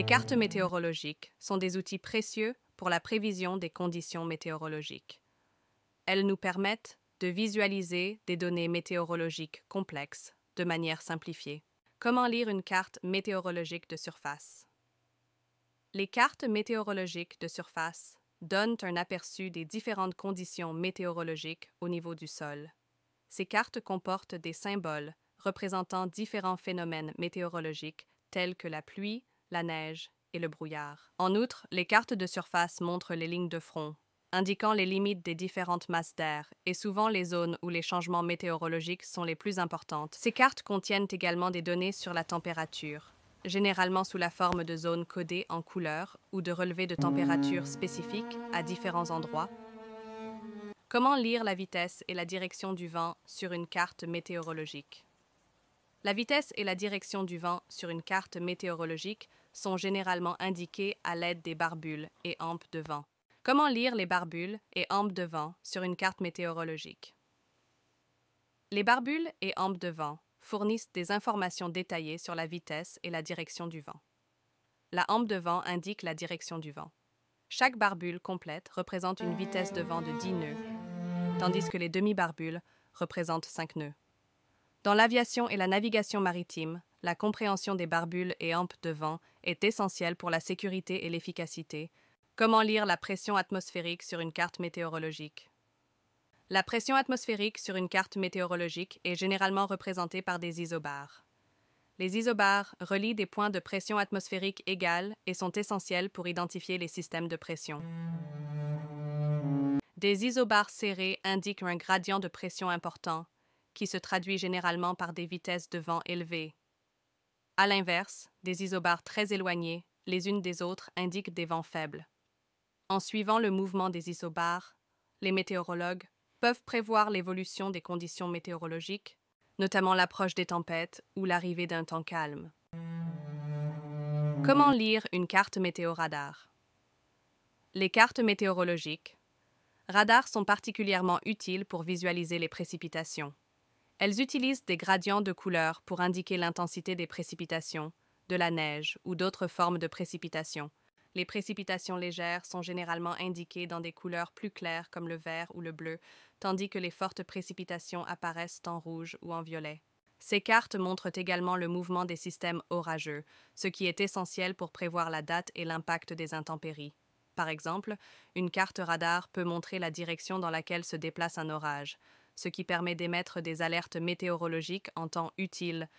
Les cartes météorologiques sont des outils précieux pour la prévision des conditions météorologiques. Elles nous permettent de visualiser des données météorologiques complexes de manière simplifiée. Comment lire une carte météorologique de surface? Les cartes météorologiques de surface donnent un aperçu des différentes conditions météorologiques au niveau du sol. Ces cartes comportent des symboles représentant différents phénomènes météorologiques tels que la pluie, la neige et le brouillard. En outre, les cartes de surface montrent les lignes de front, indiquant les limites des différentes masses d'air et souvent les zones où les changements météorologiques sont les plus importantes. Ces cartes contiennent également des données sur la température, généralement sous la forme de zones codées en couleurs ou de relevés de température spécifiques à différents endroits. Comment lire la vitesse et la direction du vent sur une carte météorologique? La vitesse et la direction du vent sur une carte météorologique sont généralement indiquées à l'aide des barbules et ampes de vent. Comment lire les barbules et ampes de vent sur une carte météorologique? Les barbules et ampes de vent fournissent des informations détaillées sur la vitesse et la direction du vent. La hampe de vent indique la direction du vent. Chaque barbule complète représente une vitesse de vent de 10 nœuds, tandis que les demi-barbules représentent 5 nœuds. Dans l'aviation et la navigation maritime, la compréhension des barbules et hampes de vent est essentielle pour la sécurité et l'efficacité. Comment lire la pression atmosphérique sur une carte météorologique? La pression atmosphérique sur une carte météorologique est généralement représentée par des isobars. Les isobars relient des points de pression atmosphérique égales et sont essentiels pour identifier les systèmes de pression. Des isobars serrés indiquent un gradient de pression important, qui se traduit généralement par des vitesses de vent élevées. À l'inverse, des isobars très éloignés, les unes des autres, indiquent des vents faibles. En suivant le mouvement des isobars, les météorologues peuvent prévoir l'évolution des conditions météorologiques, notamment l'approche des tempêtes ou l'arrivée d'un temps calme. Comment lire une carte météo-radar? Les cartes météorologiques radars sont particulièrement utiles pour visualiser les précipitations. Elles utilisent des gradients de couleur pour indiquer l'intensité des précipitations, de la neige ou d'autres formes de précipitations. Les précipitations légères sont généralement indiquées dans des couleurs plus claires comme le vert ou le bleu, tandis que les fortes précipitations apparaissent en rouge ou en violet. Ces cartes montrent également le mouvement des systèmes orageux, ce qui est essentiel pour prévoir la date et l'impact des intempéries. Par exemple, une carte radar peut montrer la direction dans laquelle se déplace un orage, ce qui permet d'émettre des alertes météorologiques en temps utile.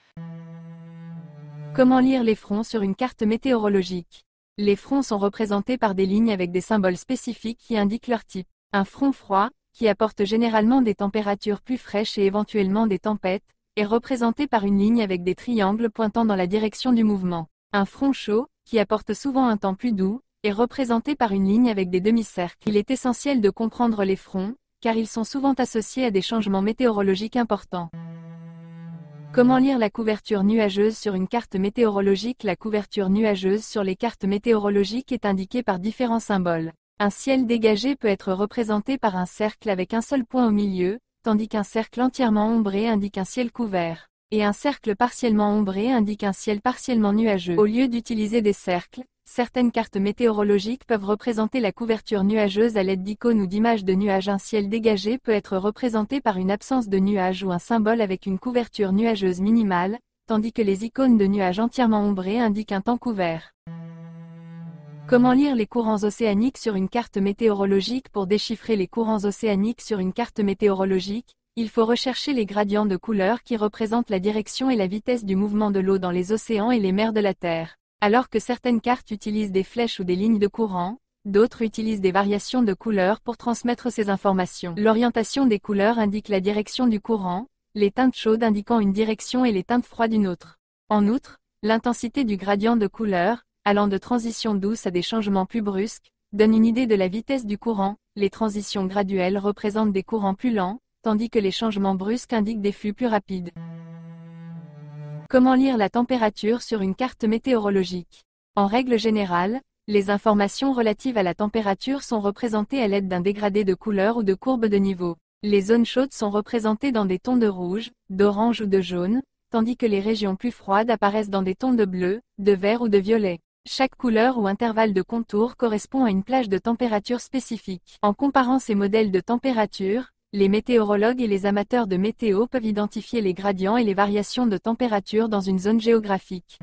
Comment lire les fronts sur une carte météorologique? Les fronts sont représentés par des lignes avec des symboles spécifiques qui indiquent leur type. Un front froid, qui apporte généralement des températures plus fraîches et éventuellement des tempêtes, est représenté par une ligne avec des triangles pointant dans la direction du mouvement. Un front chaud, qui apporte souvent un temps plus doux, est représenté par une ligne avec des demi-cercles. Il est essentiel de comprendre les fronts, car ils sont souvent associés à des changements météorologiques importants. Comment lire la couverture nuageuse sur une carte météorologique? La couverture nuageuse sur les cartes météorologiques est indiquée par différents symboles. Un ciel dégagé peut être représenté par un cercle avec un seul point au milieu, tandis qu'un cercle entièrement ombré indique un ciel couvert, et un cercle partiellement ombré indique un ciel partiellement nuageux. Au lieu d'utiliser des cercles, certaines cartes météorologiques peuvent représenter la couverture nuageuse à l'aide d'icônes ou d'images de nuages. Un ciel dégagé peut être représenté par une absence de nuages ou un symbole avec une couverture nuageuse minimale, tandis que les icônes de nuages entièrement ombrés indiquent un temps couvert. Comment lire les courants océaniques sur une carte météorologique? Pour déchiffrer les courants océaniques sur une carte météorologique, il faut rechercher les gradients de couleur qui représentent la direction et la vitesse du mouvement de l'eau dans les océans et les mers de la Terre. Alors que certaines cartes utilisent des flèches ou des lignes de courant, d'autres utilisent des variations de couleurs pour transmettre ces informations. L'orientation des couleurs indique la direction du courant, les teintes chaudes indiquant une direction et les teintes froides une autre. En outre, l'intensité du gradient de couleur, allant de transitions douces à des changements plus brusques, donne une idée de la vitesse du courant. Les transitions graduelles représentent des courants plus lents, tandis que les changements brusques indiquent des flux plus rapides. Comment lire la température sur une carte météorologique? En règle générale, les informations relatives à la température sont représentées à l'aide d'un dégradé de couleur ou de courbe de niveau. Les zones chaudes sont représentées dans des tons de rouge, d'orange ou de jaune, tandis que les régions plus froides apparaissent dans des tons de bleu, de vert ou de violet. Chaque couleur ou intervalle de contour correspond à une plage de température spécifique. En comparant ces modèles de température, les météorologues et les amateurs de météo peuvent identifier les gradients et les variations de température dans une zone géographique.